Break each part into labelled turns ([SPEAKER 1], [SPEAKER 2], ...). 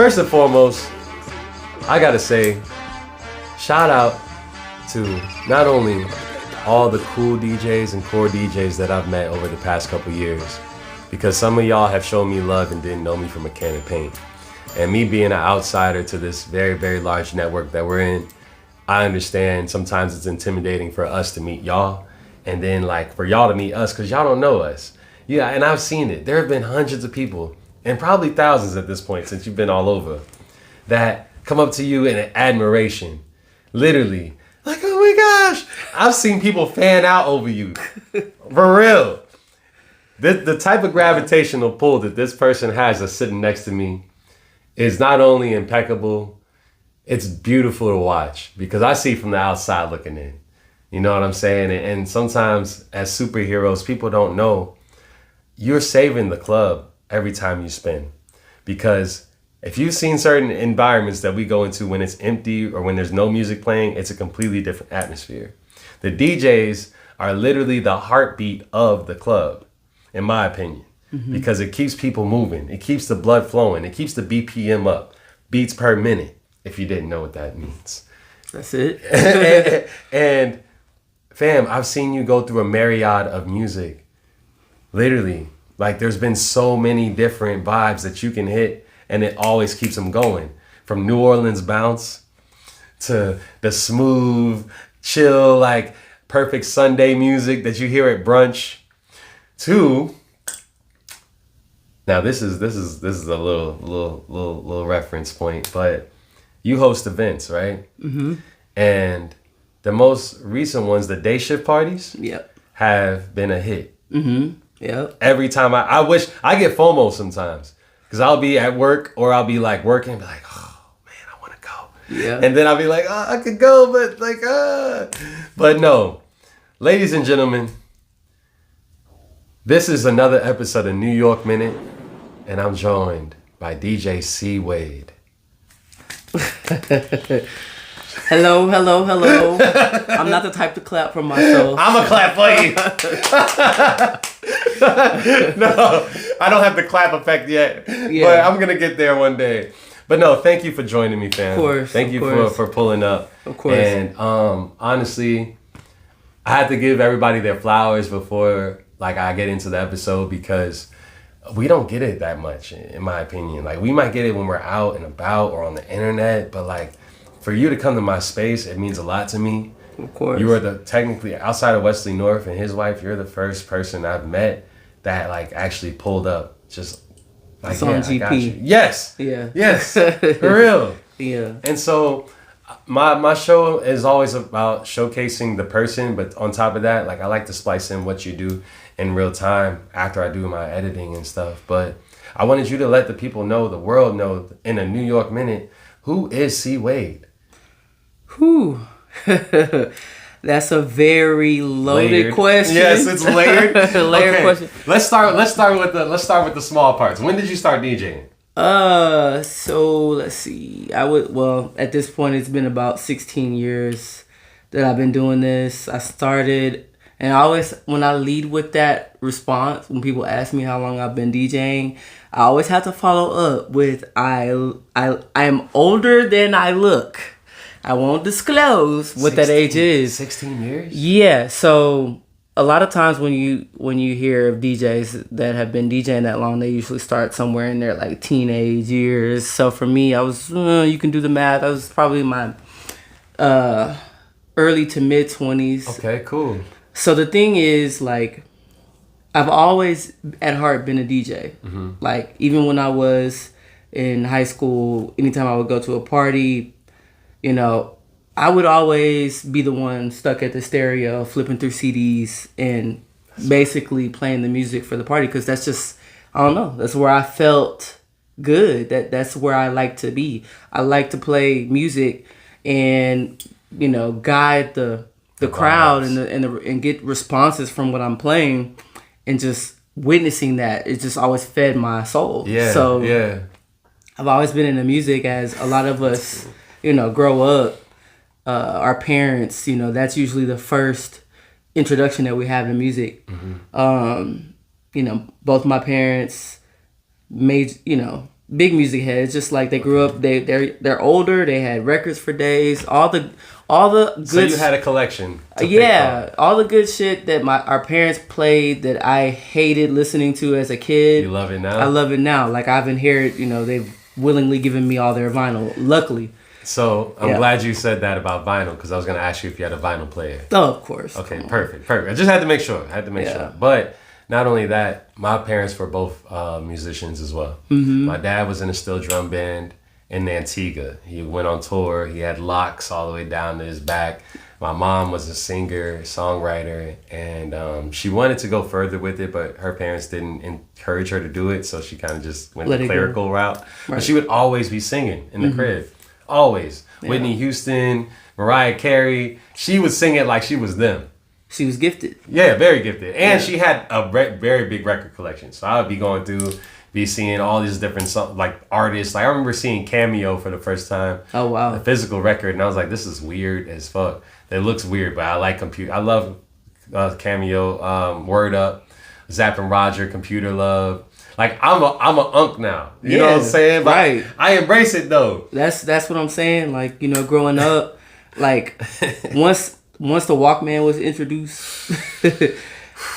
[SPEAKER 1] First and foremost, I gotta say, shout out to not only all the cool DJs and core DJs that I've met over the past couple years, because some of y'all have shown me love and didn't know me from a can of paint. And me being an outsider to this very, very large network that we're in, I understand sometimes it's intimidating for us to meet y'all, and then like for y'all to meet us, because y'all don't know us. Yeah, and I've seen it. There have been hundreds of people, and probably thousands at this point since you've been all over, that come up to you in admiration. Literally. Like, oh my gosh. I've seen people fan out over you. For real. The type of gravitational pull that this person has that's sitting next to me is not only impeccable, it's beautiful to watch. Because I see from the outside looking in. You know what I'm saying? And sometimes as superheroes, people don't know you're saving the club every time you spin. Because if you've seen certain environments that we go into when it's empty or when there's no music playing, it's a completely different atmosphere. The DJs are literally the heartbeat of the club, in my opinion, because it keeps people moving. It keeps the blood flowing. It keeps the BPM up, beats per minute, if you didn't know what that means.
[SPEAKER 2] That's it.
[SPEAKER 1] and fam, I've seen you go through a myriad of music. Literally, like there's been so many different vibes that you can hit. And it always keeps them going. From New Orleans bounce to the smooth, chill, like perfect Sunday music that you hear at brunch. To now this is a little reference point, but you host events, right? Mm-hmm. And the most recent ones, the day shift parties, have been a hit. Mm-hmm. Yep. Every time I wish I get FOMO sometimes. Because I'll be at work or I'll be like working and be like, oh man, I want to go. Yeah. And then I'll be like, oh, I could go, but like, But no, ladies and gentlemen, this is another episode of New York Minute, and I'm joined by DJ C. Wade.
[SPEAKER 2] Hello. I'm not the type to clap for myself.
[SPEAKER 1] I'm going to clap for you. No, I don't have the clap effect yet, but I'm going to get there one day. But no, thank you for joining me, fam.
[SPEAKER 2] Of course.
[SPEAKER 1] Thank you for pulling up.
[SPEAKER 2] Of course.
[SPEAKER 1] And honestly, I had to give everybody their flowers before like I get into the episode because we don't get it that much, in my opinion. Like we might get it when we're out and about or on the internet, but like for you to come to my space, it means a lot to me.
[SPEAKER 2] Of course.
[SPEAKER 1] You are technically outside of Wesley North and his wife, you're the first person I've met that like actually pulled up. Just like,
[SPEAKER 2] it's on GP.
[SPEAKER 1] Yes.
[SPEAKER 2] Yeah.
[SPEAKER 1] Yes. For real.
[SPEAKER 2] Yeah.
[SPEAKER 1] And so my show is always about showcasing the person, but on top of that, like I like to splice in what you do in real time after I do my editing and stuff. But I wanted you to let the people know, the world know, in a New York Minute, who is C. Wade?
[SPEAKER 2] Whew. That's a very loaded question.
[SPEAKER 1] Yes, it's layered.
[SPEAKER 2] Layered question.
[SPEAKER 1] Let's start with the small parts. When did you start DJing?
[SPEAKER 2] So let's see. At this point it's been about 16 years that I've been doing this. I started, and I always, when I lead with that response, when people ask me how long I've been DJing, I always have to follow up with I am older than I look. I won't disclose what that age is.
[SPEAKER 1] 16 years?
[SPEAKER 2] Yeah. So a lot of times when you hear of DJs that have been DJing that long, they usually start somewhere in their like teenage years. So for me, I was, you can do the math. I was probably my early to mid 20s.
[SPEAKER 1] Okay, cool.
[SPEAKER 2] So the thing is, like, I've always at heart been a DJ. Mm-hmm. Like even when I was in high school, anytime I would go to a party, you know, I would always be the one stuck at the stereo, flipping through CDs and basically playing the music for the party. Because that's just, I don't know, that's where I felt good. That's where I like to be. I like to play music and, you know, guide the crowd and get responses from what I'm playing, and just witnessing that, it just always fed my soul.
[SPEAKER 1] Yeah.
[SPEAKER 2] So
[SPEAKER 1] yeah.
[SPEAKER 2] I've always been into music, as a lot of us, you know, grow up. Our parents, you know, that's usually the first introduction that we have to music. Mm-hmm. You know, both my parents made, you know, big music heads. Just like they grew up, they're older. They had records for days. All the good.
[SPEAKER 1] So you had a collection.
[SPEAKER 2] Yeah, all the good shit that our parents played that I hated listening to as a kid.
[SPEAKER 1] You love it now?
[SPEAKER 2] I love it now. Like I've inherited, they've willingly given me all their vinyl, luckily.
[SPEAKER 1] So I'm glad you said that about vinyl, because I was going to ask you if you had a vinyl player.
[SPEAKER 2] Oh, of course.
[SPEAKER 1] Okay, perfect. I just had to make sure. Sure. But not only that, my parents were both musicians as well. Mm-hmm. My dad was in a steel drum band in Antigua. He went on tour. He had locks all the way down to his back. My mom was a singer, songwriter, and she wanted to go further with it, but her parents didn't encourage her to do it, so she kind of just went the clerical route. Right. But she would always be singing in the crib. Always. Yeah. Whitney Houston, Mariah Carey. She would sing it like she was them.
[SPEAKER 2] She was gifted.
[SPEAKER 1] Yeah, very gifted. And she had a very big record collection. So I would be going through, be seeing all these different artists. Like I remember seeing Cameo for the first time.
[SPEAKER 2] Oh, wow.
[SPEAKER 1] A physical record. And I was like, this is weird as fuck. It looks weird, but I like computer. I love Cameo, Word Up, Zapp and Roger, Computer Love. Like I'm a unk now. You know what I'm saying? But
[SPEAKER 2] right.
[SPEAKER 1] I embrace it though.
[SPEAKER 2] That's what I'm saying. Like, growing up, like once the Walkman was introduced,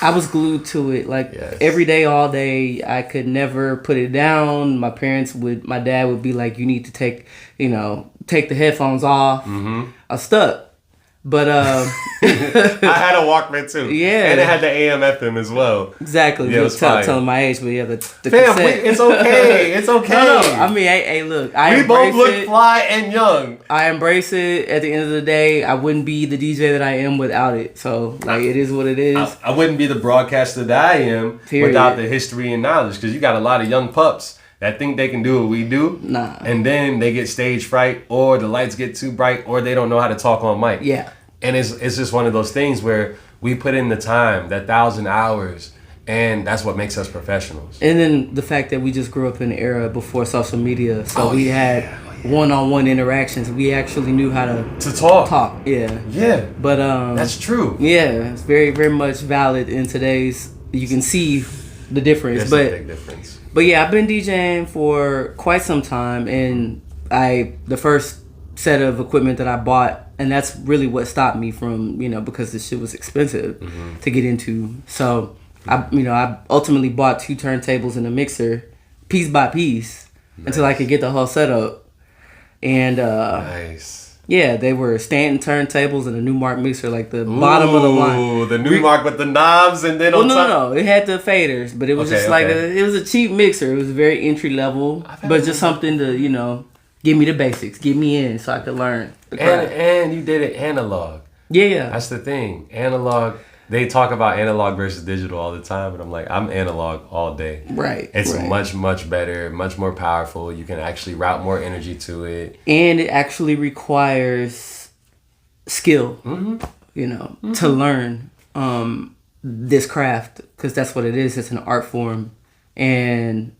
[SPEAKER 2] I was glued to it. Like every day, all day. I could never put it down. My dad would be like, you need to take the headphones off. Mm-hmm. I was stuck. But I
[SPEAKER 1] had a Walkman too. Yeah. And it had the AM FM as well.
[SPEAKER 2] Exactly. Yeah, telling my age, but yeah, the
[SPEAKER 1] fam, it's okay. It's okay.
[SPEAKER 2] No. I mean, hey, look,
[SPEAKER 1] we both look fly and young.
[SPEAKER 2] I embrace it. At the end of the day, I wouldn't be the DJ that I am without it. So, it is what it is.
[SPEAKER 1] I wouldn't be the broadcaster that I am without the history and knowledge, because you got a lot of young pups that think they can do what we do.
[SPEAKER 2] Nah.
[SPEAKER 1] And then they get stage fright, or the lights get too bright, or they don't know how to talk on mic.
[SPEAKER 2] Yeah.
[SPEAKER 1] And it's just one of those things where we put in the time, that 1,000 hours, and that's what makes us professionals.
[SPEAKER 2] And then the fact that we just grew up in an era before social media, so we had one-on-one interactions. We actually knew how to talk. Yeah.
[SPEAKER 1] Yeah.
[SPEAKER 2] But
[SPEAKER 1] that's true.
[SPEAKER 2] Yeah, it's very, very much valid in today's. You can see the difference.
[SPEAKER 1] There's a big difference.
[SPEAKER 2] But yeah, I've been DJing for quite some time, and the first set of equipment that I bought, and that's really what stopped me from, because this shit was expensive to get into. So I ultimately bought 2 turntables and a mixer piece by piece until I could get the whole setup. And
[SPEAKER 1] nice.
[SPEAKER 2] Yeah, they were Stanton turntables and a Newmark mixer, like the bottom of the line.
[SPEAKER 1] Ooh, the Newmark with the knobs and then on top.
[SPEAKER 2] No, it had the faders, but it was it was a cheap mixer. It was very entry level, but just something to give me the basics, get me in so I could learn.
[SPEAKER 1] And you did it analog.
[SPEAKER 2] Yeah.
[SPEAKER 1] That's the thing. Analog. They talk about analog versus digital all the time, but I'm like, I'm analog all day.
[SPEAKER 2] Right.
[SPEAKER 1] It's much, much better, much more powerful. You can actually route more energy to it.
[SPEAKER 2] And it actually requires skill, to learn this craft, because that's what it is. It's an art form. And,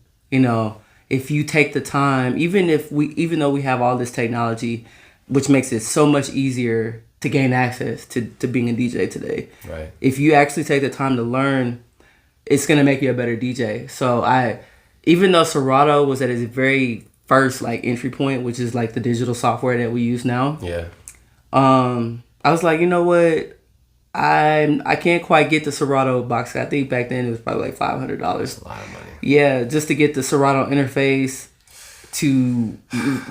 [SPEAKER 2] if you take the time, even though we have all this technology, which makes it so much easier to gain access to being a DJ today.
[SPEAKER 1] Right.
[SPEAKER 2] If you actually take the time to learn, it's going to make you a better DJ. So even though Serato was at its very first entry point, which is the digital software that we use now.
[SPEAKER 1] Yeah.
[SPEAKER 2] I was like, you know what? I can't quite get the Serato box. I think back then it was probably $500.
[SPEAKER 1] That's a lot of money.
[SPEAKER 2] Yeah, just to get the Serato interface to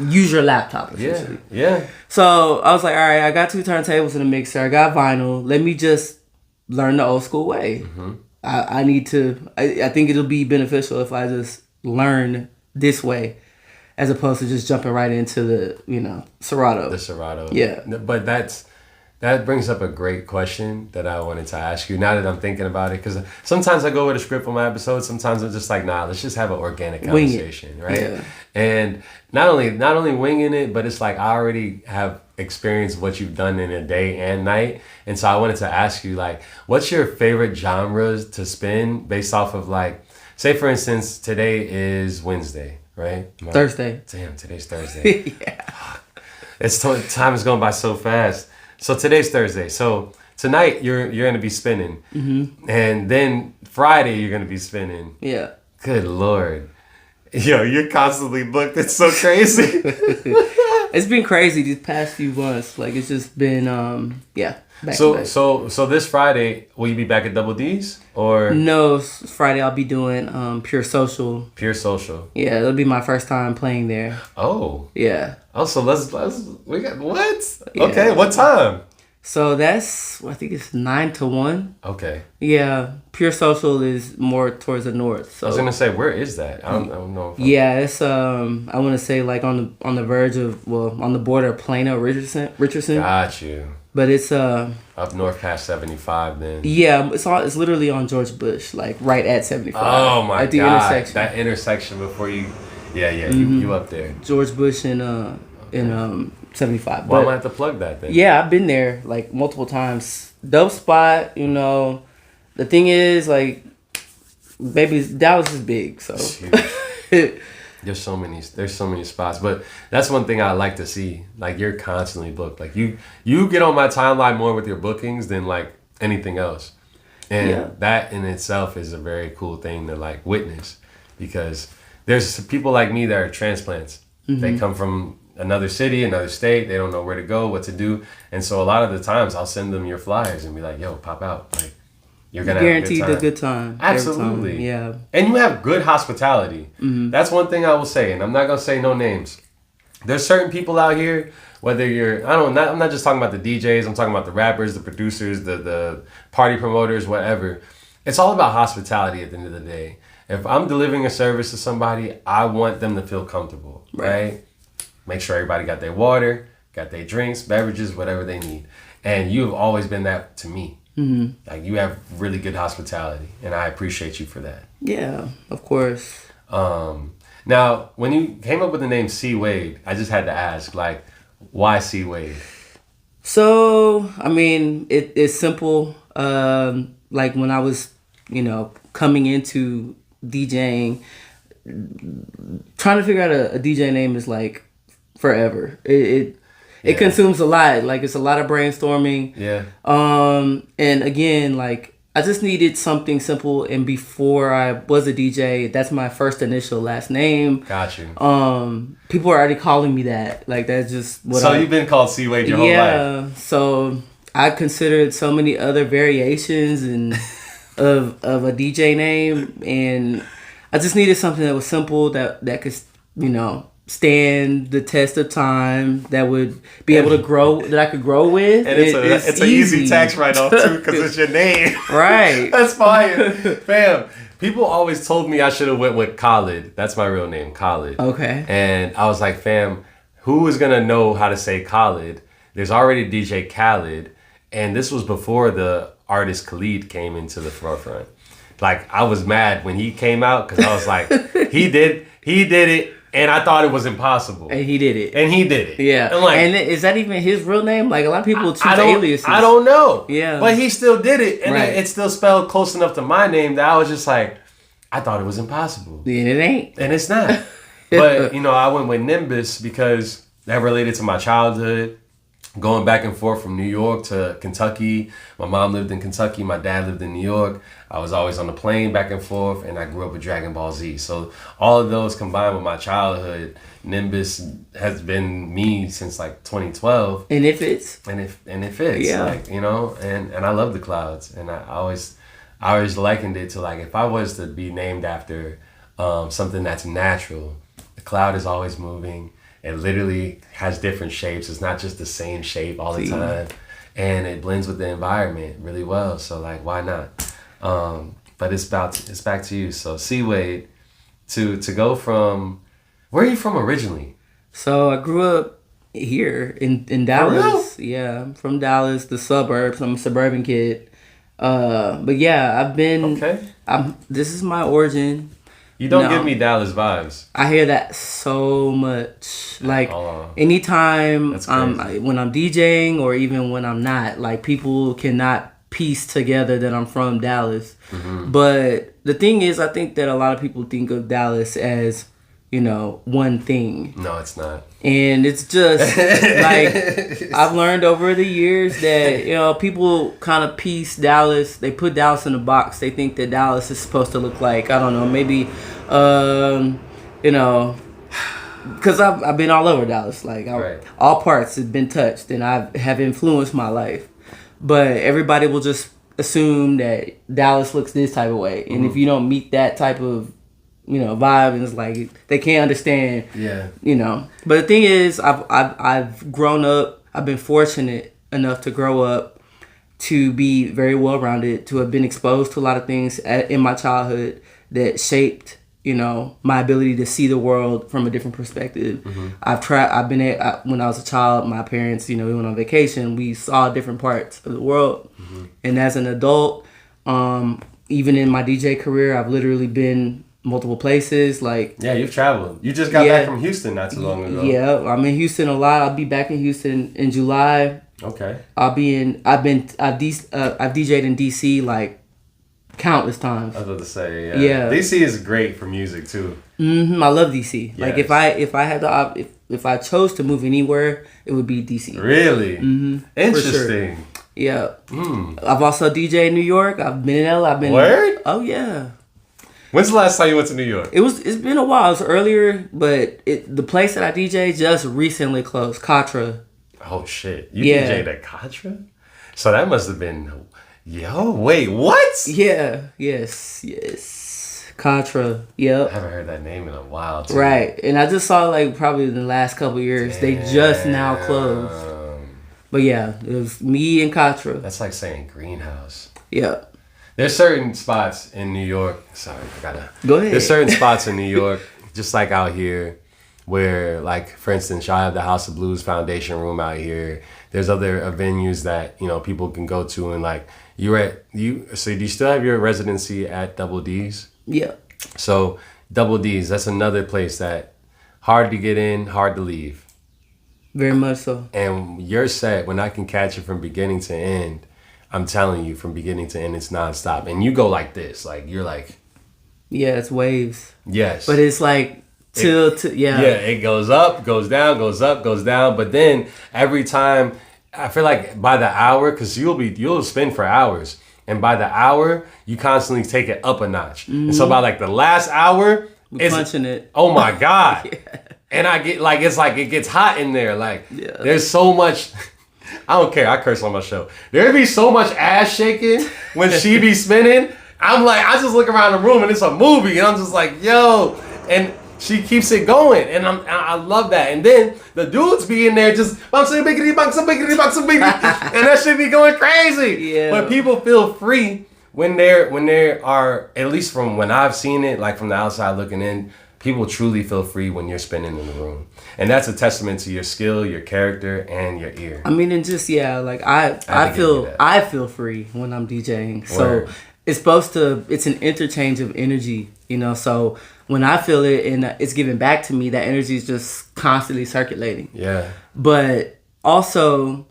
[SPEAKER 2] use your laptop, essentially.
[SPEAKER 1] Yeah.
[SPEAKER 2] So I was like, all right, I got 2 turntables and a mixer. I got vinyl. Let me just learn the old school way. Mm-hmm. I think it'll be beneficial if I just learn this way, as opposed to just jumping right into the, Serato.
[SPEAKER 1] The Serato.
[SPEAKER 2] Yeah.
[SPEAKER 1] But that brings up a great question that I wanted to ask you now that I'm thinking about it, because sometimes I go with a script on my episodes. Sometimes I'm just like, nah, let's just have an organic conversation, right?
[SPEAKER 2] Yeah.
[SPEAKER 1] And not only winging it, but it's like I already have experienced what you've done in a day and night. And so I wanted to ask you, what's your favorite genres to spin based off of, say for instance, today is Wednesday, right?
[SPEAKER 2] Thursday.
[SPEAKER 1] Damn, today's Thursday.
[SPEAKER 2] Yeah.
[SPEAKER 1] Time is going by so fast. So today's Thursday. So tonight you're gonna be spinning, and then Friday you're gonna be spinning.
[SPEAKER 2] Yeah.
[SPEAKER 1] Good Lord, Yo, you're constantly booked. It's so crazy.
[SPEAKER 2] It's been crazy these past few months. Like it's just been yeah. Back to back.
[SPEAKER 1] So this Friday, will you be back at Double D's or
[SPEAKER 2] No, Friday I'll be doing Pure Social.
[SPEAKER 1] Pure Social?
[SPEAKER 2] Yeah, it'll be my first time playing there.
[SPEAKER 1] Oh.
[SPEAKER 2] Yeah.
[SPEAKER 1] Oh, so let's we got what?
[SPEAKER 2] Yeah.
[SPEAKER 1] Okay, what time?
[SPEAKER 2] So that's I think it's 9 to 1.
[SPEAKER 1] Okay.
[SPEAKER 2] Yeah, Pure Social is more towards the north. So
[SPEAKER 1] I was gonna say, where is that? I don't know.
[SPEAKER 2] yeah, it's I want to say like on the verge of on the border of Plano, Richardson.
[SPEAKER 1] Got you.
[SPEAKER 2] But it's
[SPEAKER 1] Up north past 75 then.
[SPEAKER 2] yeah, it's literally on George Bush, like right at 75.
[SPEAKER 1] Oh my
[SPEAKER 2] at the
[SPEAKER 1] God.
[SPEAKER 2] intersection.
[SPEAKER 1] That intersection before you you up there.
[SPEAKER 2] George Bush and 75.
[SPEAKER 1] Well, I'm
[SPEAKER 2] But
[SPEAKER 1] gonna have to plug that then.
[SPEAKER 2] yeah, I've been there like multiple times. Dope spot, you know. The thing is, like, maybe Dallas is big, so
[SPEAKER 1] It's huge. There's so many spots, but that's one thing I like to see. Like you're constantly booked. Like you get on my timeline more with your bookings than like anything else, and that in itself is a very cool thing to like witness, because there's people like me that are transplants. They come from another city, another state. They don't know where to go, what to do, and so a lot of the times I'll send them your flyers and be like, "Yo, pop out!" Like you're gonna
[SPEAKER 2] guaranteed
[SPEAKER 1] have a
[SPEAKER 2] a good time.
[SPEAKER 1] Absolutely.
[SPEAKER 2] Every time. Yeah.
[SPEAKER 1] And you have good hospitality. That's one thing I will say, and I'm not gonna say no names. There's certain people out here, whether you're I'm not just talking about the DJs, I'm talking about the rappers, the producers, the party promoters, whatever. It's all about hospitality at the end of the day. If I'm delivering a service to somebody, I want them to feel comfortable, right? Make sure everybody got their water, got their drinks, beverages, whatever they need. And you have always been that to me. Like you have really good hospitality, and I appreciate you for that.
[SPEAKER 2] Yeah, of course.
[SPEAKER 1] Now, when you came up with the name C Wade, I just had to ask, like, why C Wade?
[SPEAKER 2] So, I mean, it's simple. Like when I was, coming into DJing, trying to figure out a DJ name is like forever. It consumes a lot. Like it's a lot of brainstorming.
[SPEAKER 1] Yeah.
[SPEAKER 2] And again, like I just needed something simple. And before I was a DJ, that's my first initial last name.
[SPEAKER 1] Got you.
[SPEAKER 2] People are already calling me that. Like that's just what.
[SPEAKER 1] So you've been called C Wade your whole life.
[SPEAKER 2] Yeah. So I considered so many other variations and of a DJ name, and I just needed something that was simple that could stand the test of time, that would be able to grow, that I could grow with.
[SPEAKER 1] And it's an easy tax write-off too, because it's your name.
[SPEAKER 2] Right.
[SPEAKER 1] That's fire. Fam, people always told me I should have went with Khalid. That's my real name, Khalid.
[SPEAKER 2] Okay.
[SPEAKER 1] And I was like, fam, who is going to know how to say Khalid? There's already DJ Khalid. And this was before the artist Khalid came into the forefront. Like, I was mad when he came out, because I was like, he did it. And I thought it was impossible.
[SPEAKER 2] And he did it.
[SPEAKER 1] Yeah.
[SPEAKER 2] And is that even his real name? Like, a lot of people choose aliases.
[SPEAKER 1] I don't know.
[SPEAKER 2] Yeah.
[SPEAKER 1] But he still did it. And
[SPEAKER 2] right.
[SPEAKER 1] it's still spelled close enough to my name that I was just like, I thought it was impossible.
[SPEAKER 2] And it ain't.
[SPEAKER 1] And it's not. But, I went with Nymbus because that related to my childhood. Going back and forth from New York to Kentucky. My mom lived in Kentucky. My dad lived in New York. I was always on the plane back and forth, and I grew up with Dragon Ball Z. So all of those combined with my childhood, Nymbus has been me since like 2012.
[SPEAKER 2] And it fits.
[SPEAKER 1] And it fits.
[SPEAKER 2] Yeah.
[SPEAKER 1] Like, and I love the clouds. And I always likened it to, like, if I was to be named after something that's natural, the cloud is always moving. It literally has different shapes. It's not just the same shape all the time. And it blends with the environment really well. So, like, why not? But it's back to you. So, C Wade, to go from, where are you from originally?
[SPEAKER 2] So, I grew up here in Dallas. Yeah, I'm from Dallas, the suburbs. I'm a suburban kid. But yeah, I've been, this is my origin.
[SPEAKER 1] You don't give me Dallas vibes.
[SPEAKER 2] I hear that so much. Like anytime when I'm DJing or even when I'm not, like people cannot piece together that I'm from Dallas. Mm-hmm. But the thing is, I think that a lot of people think of Dallas as, one thing.
[SPEAKER 1] No, it's not.
[SPEAKER 2] And it's just like I've learned over the years that people kind of piece Dallas. They put Dallas in a box. They think that Dallas is supposed to look like, I don't know, maybe you know, because I've been all over Dallas. Like, all parts have been touched, and I have influenced my life. But everybody will just assume that Dallas looks this type of way, and if you don't meet that type of, you know, vibe, and it's like they can't understand.
[SPEAKER 1] Yeah.
[SPEAKER 2] You know, but the thing is, I've grown up. I've been fortunate enough to grow up to be very well rounded, to have been exposed to a lot of things in my childhood that shaped, you know, my ability to see the world from a different perspective. When I was a child, my parents, you know, we went on vacation. We saw different parts of the world. And as an adult, even in my DJ career, I've literally been multiple places. Like,
[SPEAKER 1] yeah, you've traveled. You just got back from Houston not too long ago.
[SPEAKER 2] Yeah, I'm in Houston a lot. I'll be back in Houston in July.
[SPEAKER 1] Okay.
[SPEAKER 2] I've DJ'd in DC like countless times.
[SPEAKER 1] I was about to say,
[SPEAKER 2] yeah.
[SPEAKER 1] DC is great for music too.
[SPEAKER 2] I love DC.
[SPEAKER 1] Yes.
[SPEAKER 2] Like, if I had if I chose to move anywhere, it would be DC.
[SPEAKER 1] Really? Interesting.
[SPEAKER 2] Sure. Yeah. I've also DJ'd in New York. I've been in LA.
[SPEAKER 1] Word?
[SPEAKER 2] Oh yeah.
[SPEAKER 1] When's the last time you went to New York?
[SPEAKER 2] It's been a while. It was earlier, but the place that I DJ'd just recently closed. Katra.
[SPEAKER 1] Oh shit! You DJ'd at Katra? So that must have been. Yo, wait, what?
[SPEAKER 2] Yeah. Yes. Katra. Yep.
[SPEAKER 1] I haven't heard that name in a while. Too.
[SPEAKER 2] Right, and I just saw, like, probably in the last couple of years. Damn. They just now closed. But yeah, it was me and Katra.
[SPEAKER 1] That's like saying greenhouse.
[SPEAKER 2] Yeah.
[SPEAKER 1] There's certain spots in New York. Sorry, I gotta.
[SPEAKER 2] Go ahead.
[SPEAKER 1] There's certain spots in New York, just like out here, where, like, for instance, I have the House of Blues Foundation Room out here. There's other venues that, you know, people can go to, and like so do you still have your residency at Double D's?
[SPEAKER 2] Yeah.
[SPEAKER 1] So Double D's, that's another place that hard to get in, hard to leave.
[SPEAKER 2] Very much so.
[SPEAKER 1] And your set, when I can catch it from beginning to end, I'm telling you, from beginning to end, it's nonstop. And you go like this, like you're like,
[SPEAKER 2] yeah, it's waves.
[SPEAKER 1] Yes.
[SPEAKER 2] But it's like yeah.
[SPEAKER 1] Yeah, it goes up, goes down, goes up, goes down. But then every time, I feel like by the hour, because you'll spin for hours, and by the hour you constantly take it up a notch. And so by like the last hour,
[SPEAKER 2] it's punching it.
[SPEAKER 1] Oh my god!
[SPEAKER 2] Yeah.
[SPEAKER 1] And I get like it gets hot in there. Like
[SPEAKER 2] yeah.
[SPEAKER 1] There's so much. I don't care. I curse on my show. There'd be so much ass shaking when she be spinning. I'm like, I just look around the room and it's a movie, and I'm just like, yo, and she keeps it going, and I love that. And then the dudes be in there just bang some biggity, and that shit be going crazy.
[SPEAKER 2] Yeah.
[SPEAKER 1] But people feel free when they are, at least from when I've seen it, like from the outside looking in, people truly feel free when you're spinning in the room. And that's a testament to your skill, your character, and your ear.
[SPEAKER 2] I mean, and just, yeah, like I feel free when I'm DJing. So it's an interchange of energy, you know, so when I feel it and it's given back to me, that energy is just constantly circulating.
[SPEAKER 1] Yeah.
[SPEAKER 2] But also,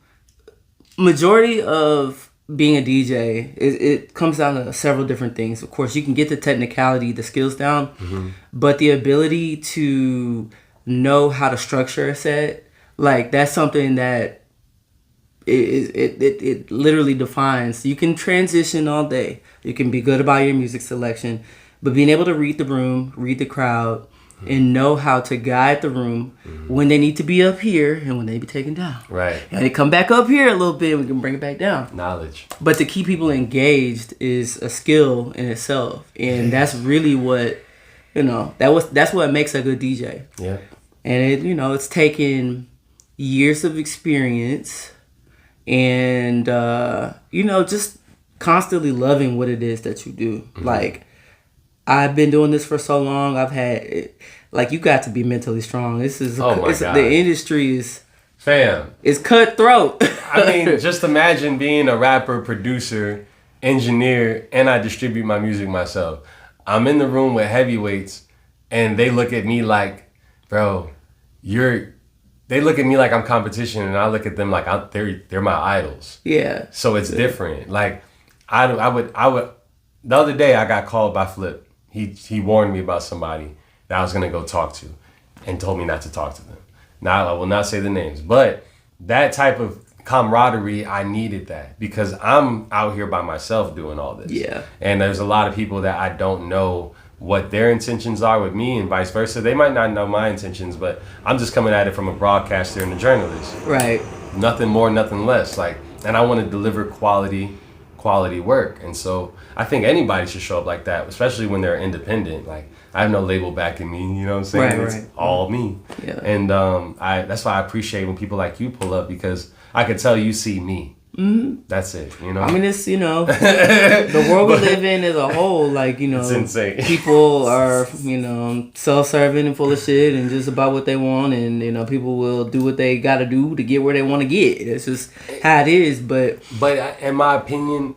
[SPEAKER 2] majority of being a DJ, it comes down to several different things. Of course, you can get the technicality, the skills down, but the ability to know how to structure a set, like, that's something that it literally defines. You can transition all day. You can be good about your music selection, but being able to read the room, read the crowd, and know how to guide the room when they need to be up here and when they be taken down.
[SPEAKER 1] Right.
[SPEAKER 2] And they come back up here a little bit, we can bring it back down.
[SPEAKER 1] Knowledge.
[SPEAKER 2] But to keep people engaged is a skill in itself. And that's really what, you know, that's what makes a good DJ.
[SPEAKER 1] Yeah.
[SPEAKER 2] And it's taken years of experience and, just constantly loving what it is that you do. Like, I've been doing this for so long. I've had, like, you got to be mentally strong. This is, the industry is,
[SPEAKER 1] fam,
[SPEAKER 2] it's cutthroat.
[SPEAKER 1] I mean, just imagine being a rapper, producer, engineer, and I distribute my music myself. I'm in the room with heavyweights, and they look at me like, bro, they look at me like I'm competition, and I look at them like they're my idols.
[SPEAKER 2] Yeah.
[SPEAKER 1] So it's different. Like, I would. The other day I got called by Flip. He warned me about somebody that I was gonna go talk to, and told me not to talk to them. Now I will not say the names, but that type of camaraderie, I needed that because I'm out here by myself doing all this.
[SPEAKER 2] Yeah.
[SPEAKER 1] And there's a lot of people that I don't know what their intentions are with me and vice versa. They might not know my intentions, but I'm just coming at it from a broadcaster and a journalist.
[SPEAKER 2] Right.
[SPEAKER 1] Nothing more, nothing less. Like, and I want to deliver quality work. And so I think anybody should show up like that, especially when they're independent. Like, I have no label backing me, you know what I'm saying?
[SPEAKER 2] Right,
[SPEAKER 1] it's
[SPEAKER 2] right.
[SPEAKER 1] all me.
[SPEAKER 2] Yeah.
[SPEAKER 1] And that's why I appreciate when people like you pull up, because I could tell you see me.
[SPEAKER 2] Mm-hmm.
[SPEAKER 1] That's it, you know?
[SPEAKER 2] I mean, it's, the world we live in as a whole, like,
[SPEAKER 1] it's insane.
[SPEAKER 2] People are, self-serving and full of shit and just about what they want, and, people will do what they gotta do to get where they want to get. It's just how it is, but
[SPEAKER 1] in my opinion,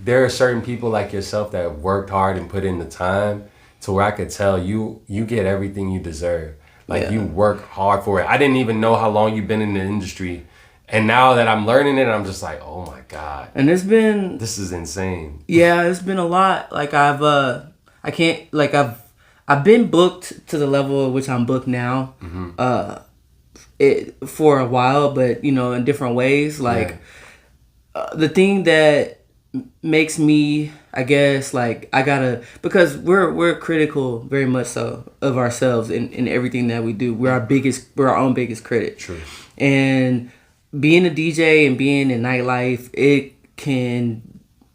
[SPEAKER 1] there are certain people like yourself that have worked hard and put in the time to where I could tell you get everything you deserve. Like, you work hard for it. I didn't even know how long you've been in the industry. And now that I'm learning it, I'm just like, oh my God.
[SPEAKER 2] And this is insane. Yeah, it's been a lot. Like, I've been booked to the level at which I'm booked now, for a while, but, in different ways. Like, the thing that makes me, I guess, like, because we're critical, very much so, of ourselves in everything that we do. We're our own biggest critic.
[SPEAKER 1] True.
[SPEAKER 2] And being a DJ and being in nightlife, it can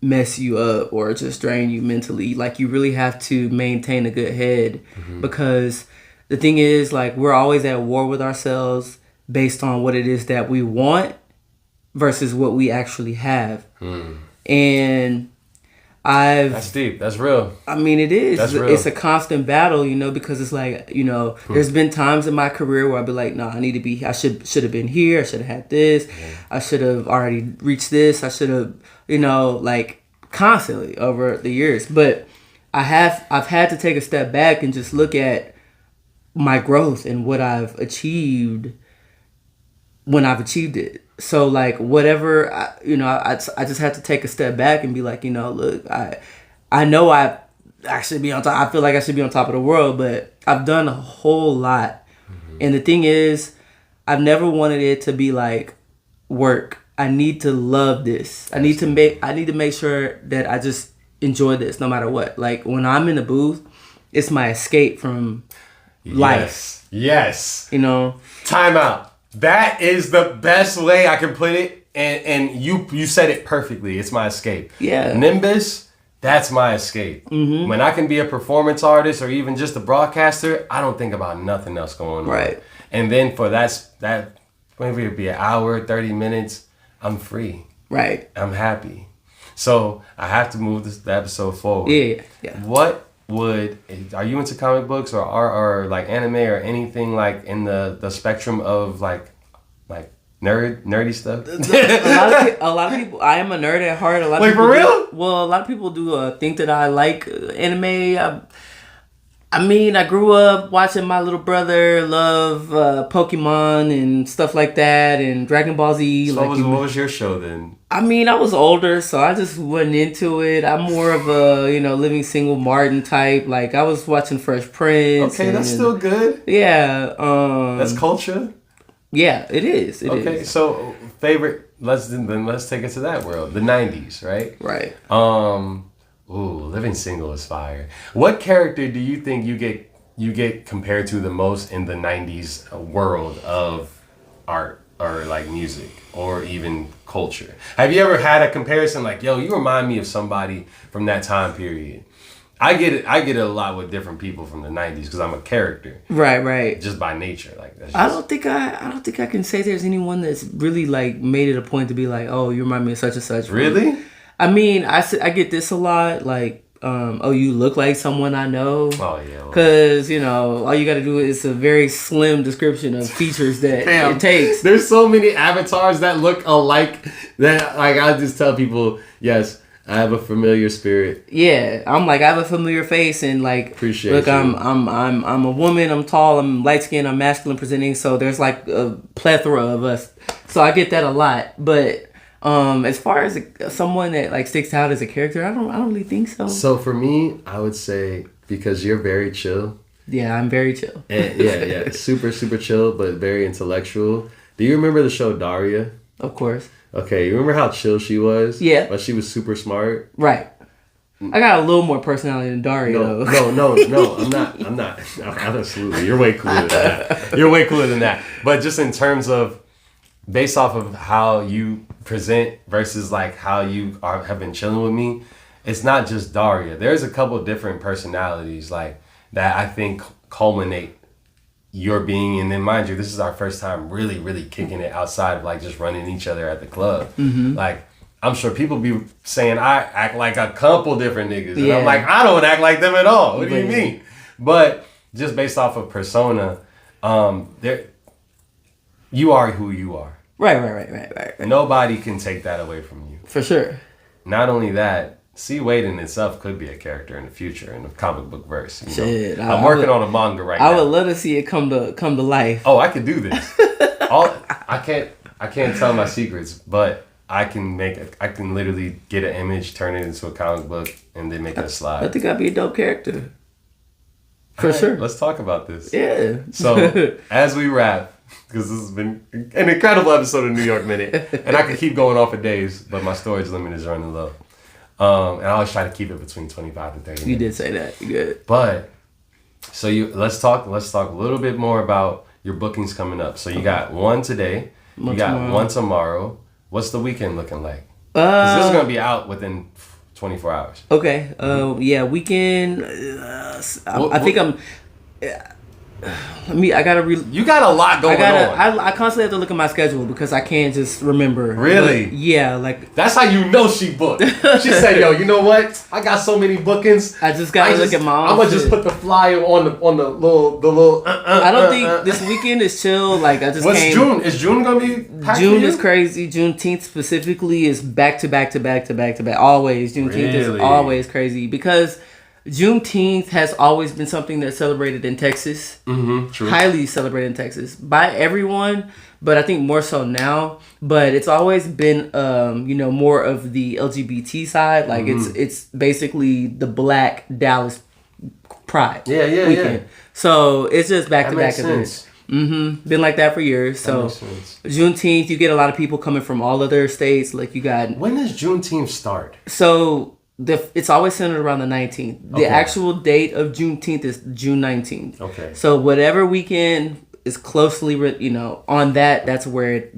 [SPEAKER 2] mess you up or just drain you mentally. Like, you really have to maintain a good head, because the thing is, like, we're always at war with ourselves based on what it is that we want versus what we actually have. And
[SPEAKER 1] that's deep. That's real.
[SPEAKER 2] I mean, it is.
[SPEAKER 1] That's real.
[SPEAKER 2] It's a constant battle, because it's like, there's been times in my career where I'd be like, no, I should have been here. I should have had this. I should have already reached this. I should have, like, constantly over the years. But I've had to take a step back and just look at my growth and what I've achieved when I've achieved it. So, like, whatever, I just have to take a step back and be like, look, I know I should be on top. I feel like I should be on top of the world, but I've done a whole lot. And the thing is, I've never wanted it to be like work. I need to love this. I need to make sure that I just enjoy this no matter what. Like, when I'm in the booth, it's my escape from life.
[SPEAKER 1] Yes.
[SPEAKER 2] Time
[SPEAKER 1] out. That is the best way I can put it, and you said it perfectly. It's my escape. Yeah. Nymbus, that's my escape. When I can be a performance artist or even just a broadcaster, I don't think about nothing else going on.
[SPEAKER 2] Right.
[SPEAKER 1] And then for that maybe it'd be an hour, 30 minutes, I'm free.
[SPEAKER 2] Right.
[SPEAKER 1] I'm happy. So I have to move the episode forward.
[SPEAKER 2] Yeah.
[SPEAKER 1] Are you into comic books or like anime or anything like in the spectrum of like nerdy stuff?
[SPEAKER 2] a lot of people. I am a nerd at heart. A lot of people
[SPEAKER 1] for real?
[SPEAKER 2] A lot of people do think that I like anime. I grew up watching my little brother love Pokemon and stuff like that, and Dragon Ball Z.
[SPEAKER 1] So what was your show then?
[SPEAKER 2] I was older, so I just wasn't into it. I'm more of a, living single Martin type. Like, I was watching Fresh Prince.
[SPEAKER 1] Okay, that's still good.
[SPEAKER 2] Yeah.
[SPEAKER 1] That's culture.
[SPEAKER 2] Yeah, it is.
[SPEAKER 1] Okay, so favorite. Let's take it to that world. The 90s, right?
[SPEAKER 2] Right.
[SPEAKER 1] Living single is fire. What character do you think you get compared to the most in the 90s world of art or like music or even culture? Have you ever had a comparison like, yo, you remind me of somebody from that time period? I get it a lot with different people from the 90s because I'm a character. Right. Just by nature. Like, that's just...
[SPEAKER 2] I don't think I can say there's anyone that's really like made it a point to be like, oh, you remind me of such and such.
[SPEAKER 1] Really?
[SPEAKER 2] I get this a lot, like, you look like someone I know.
[SPEAKER 1] Oh, yeah.
[SPEAKER 2] Because, all you got to do is a very slim description of features that it takes.
[SPEAKER 1] There's so many avatars that look alike that, like, I just tell people, yes, I have a familiar spirit.
[SPEAKER 2] Yeah, I'm like, I have a familiar face, and like,
[SPEAKER 1] appreciate.
[SPEAKER 2] Look,
[SPEAKER 1] you.
[SPEAKER 2] I'm a woman. I'm tall. I'm light skinned. I'm masculine presenting. So there's like a plethora of us. So I get that a lot. But as far as someone that like sticks out as a character, I don't really think so.
[SPEAKER 1] So for me, I would say because you're very chill.
[SPEAKER 2] Yeah, I'm very chill.
[SPEAKER 1] And, yeah, super super chill, but very intellectual. Do you remember the show Daria?
[SPEAKER 2] Of course.
[SPEAKER 1] Okay, you remember how chill she was?
[SPEAKER 2] Yeah.
[SPEAKER 1] But she was super smart?
[SPEAKER 2] Right. I got a little more personality than Dario.
[SPEAKER 1] No, I'm not. Absolutely. You're way cooler than that. You're way cooler than that. But just in terms of, based off of how you present versus like how you have been chilling with me, it's not just Daria. There's a couple of different personalities like that I think culminate your being. And then mind you, this is our first time really, really kicking it outside of like just running each other at the club. Like, I'm sure people be saying I act like a couple different niggas. And I'm like, I don't act like them at all. What do you mean? But just based off of persona, you are who you are.
[SPEAKER 2] Right.
[SPEAKER 1] Nobody can take that away from you.
[SPEAKER 2] For sure.
[SPEAKER 1] Not only that, C. Wade in itself could be a character in the future in the comic book verse.
[SPEAKER 2] Shit,
[SPEAKER 1] I'm working on a manga right now.
[SPEAKER 2] I would love to see it come to life.
[SPEAKER 1] Oh, I could do this. I can't tell my secrets, but I can literally get an image, turn it into a comic book, and then make it a slide.
[SPEAKER 2] I think I'd be a dope character. For sure.
[SPEAKER 1] Let's talk about this.
[SPEAKER 2] Yeah.
[SPEAKER 1] So, as we wrap, because this has been an incredible episode of New York Minute, and I could keep going on for days, but my storage limit is running low. And I always try to keep it between 25 and 30 minutes.
[SPEAKER 2] You did say that. You good.
[SPEAKER 1] But, so let's talk a little bit more about your bookings coming up. So you got one today. You got one tomorrow. What's the weekend looking like? 'Cause this is going to be out within 24 hours.
[SPEAKER 2] Okay. Yeah, weekend. I think I'm. I gotta.
[SPEAKER 1] You got a lot going on.
[SPEAKER 2] I constantly have to look at my schedule because I can't just remember.
[SPEAKER 1] Really?
[SPEAKER 2] But yeah, like
[SPEAKER 1] that's how you know she booked. She said, "Yo, you know what? I got so many bookings.
[SPEAKER 2] I just gotta look at my own.
[SPEAKER 1] I'm gonna just put the flyer on the little.
[SPEAKER 2] I don't think this weekend is chill. Like I just.
[SPEAKER 1] What's June? Is June gonna be? Packed
[SPEAKER 2] June is crazy. Juneteenth specifically is back to back. Always Juneteenth is always crazy because Juneteenth has always been something that's celebrated in Texas.
[SPEAKER 1] True.
[SPEAKER 2] Highly celebrated in Texas by everyone, but I think more so now. But it's always been, more of the LGBT side. Like it's basically the Black Dallas Pride weekend. So it's just back to back events. Been like that for years. So Juneteenth, you get a lot of people coming from all other states. Like you got.
[SPEAKER 1] When does Juneteenth start?
[SPEAKER 2] So. It's always centered around the 19th. The actual date of Juneteenth is June 19th.
[SPEAKER 1] Okay.
[SPEAKER 2] So whatever weekend is closely, on that's where it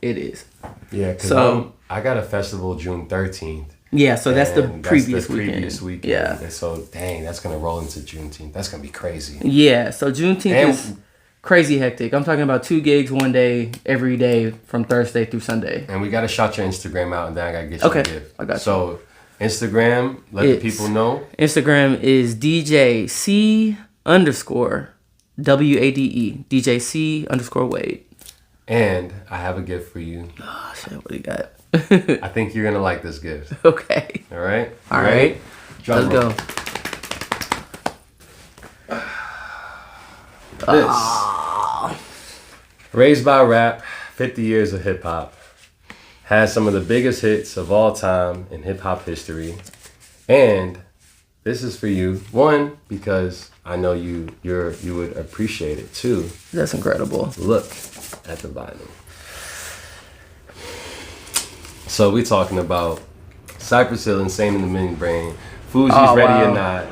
[SPEAKER 2] is.
[SPEAKER 1] Yeah. So I got a festival June 13th.
[SPEAKER 2] Yeah. So that's the previous
[SPEAKER 1] weekend.
[SPEAKER 2] Yeah.
[SPEAKER 1] And so dang, that's gonna roll into Juneteenth. That's gonna be crazy.
[SPEAKER 2] Yeah. So Juneteenth is crazy hectic. I'm talking about 2 gigs one day every day from Thursday through Sunday.
[SPEAKER 1] And we gotta shout your Instagram out, and then I gotta get you a gift.
[SPEAKER 2] I got you.
[SPEAKER 1] So. Instagram, let the people know.
[SPEAKER 2] Instagram is DJC_WADE. DJC_Wade.
[SPEAKER 1] And I have a gift for you.
[SPEAKER 2] Oh, shit. What do you got?
[SPEAKER 1] I think you're going to like this gift.
[SPEAKER 2] Okay.
[SPEAKER 1] All right?
[SPEAKER 2] All right.
[SPEAKER 1] Let's
[SPEAKER 2] go.
[SPEAKER 1] This. Raised by Rap, 50 years of hip hop. Has some of the biggest hits of all time in hip hop history. And this is for you. One, because I know you would appreciate it. Two,
[SPEAKER 2] that's incredible.
[SPEAKER 1] Look at the vinyl. So we're talking about Cypress Hill, Insane in the Mini Brain, Fuji's Ready or Not,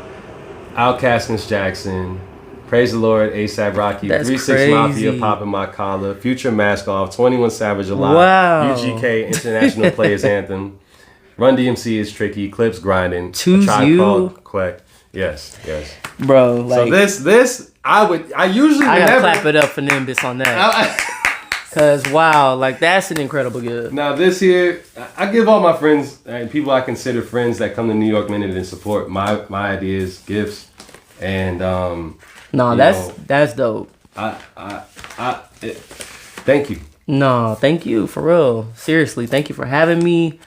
[SPEAKER 1] Outkast, Miss Jackson, Praise the Lord, A$AP Rocky, 3-6 Mafia, Poppin' My Collar, Future Mask Off, 21 Savage Alive, UGK, International Players Anthem, Run DMC is Tricky, Clips Grinding,
[SPEAKER 2] Choose You,
[SPEAKER 1] called Quack. Yes.
[SPEAKER 2] Bro, like.
[SPEAKER 1] So this, I gotta
[SPEAKER 2] clap it up for Nymbus on that. Cause wow, like that's an incredible gift.
[SPEAKER 1] Now this here, I give all my friends and people I consider friends that come to New York Minute and support my ideas, gifts, and that's dope. Thank you.
[SPEAKER 2] No, thank you for real. Seriously, thank you for having me.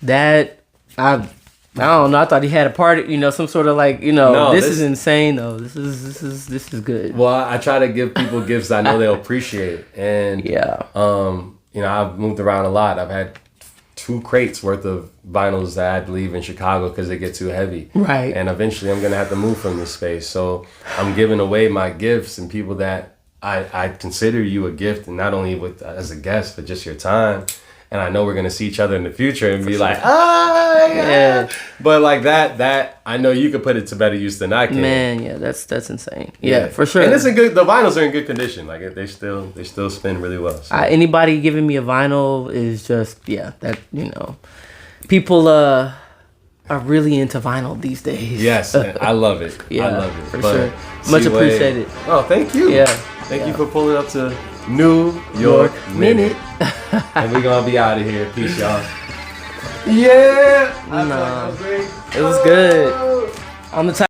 [SPEAKER 2] That I don't know. I thought he had a party. Some sort of like. This is insane though. This is good.
[SPEAKER 1] Well, I try to give people gifts I know they'll appreciate, and I've moved around a lot. I've had 2 crates worth of vinyls that I had to leave in Chicago because they get too heavy.
[SPEAKER 2] Right.
[SPEAKER 1] And eventually I'm going to have to move from this space. So I'm giving away my gifts and people that I consider you a gift, and not only as a guest, but just your time. and I know we're gonna see each other in the future and be like, ah, yeah. But like that, I know you could put it to better use than I can.
[SPEAKER 2] Man, yeah, that's insane. Yeah, for sure.
[SPEAKER 1] And it's in good. The vinyls are in good condition. Like they still spin really well. So.
[SPEAKER 2] Anybody giving me a vinyl is just that people are really into vinyl these days.
[SPEAKER 1] Yes, I love it. I love it
[SPEAKER 2] for sure. Much appreciated.
[SPEAKER 1] Oh, thank you.
[SPEAKER 2] Yeah,
[SPEAKER 1] thank you for pulling up to New York Minute. And we're gonna be out of here. Peace, y'all. Yeah.
[SPEAKER 2] It was good. On the top.